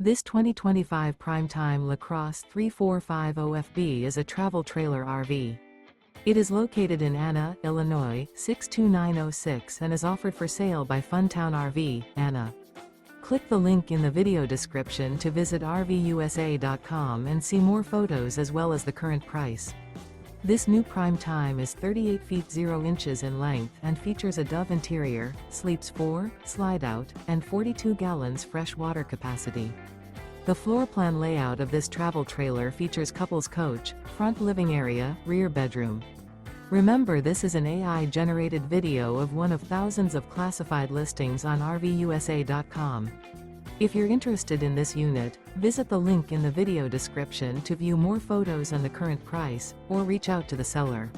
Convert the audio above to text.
This 2025 Prime Time LaCrosse 3450FB is a travel trailer RV. It is located in Anna, Illinois, 62906 and is offered for sale by Funtown RV, Anna. Click the link in the video description to visit RVUSA.com and see more photos as well as the current price. This new Prime Time is 38 feet 0 inches in length and features a Dove interior, sleeps 4, Slideout, and 42 gallons fresh water capacity. The floor plan layout of this travel trailer features couples coach, front living area, rear bedroom. Remember, this is an AI-generated video of one of thousands of classified listings on RVUSA.com. If you're interested in this unit, visit the link in the video description to view more photos and the current price, or reach out to the seller.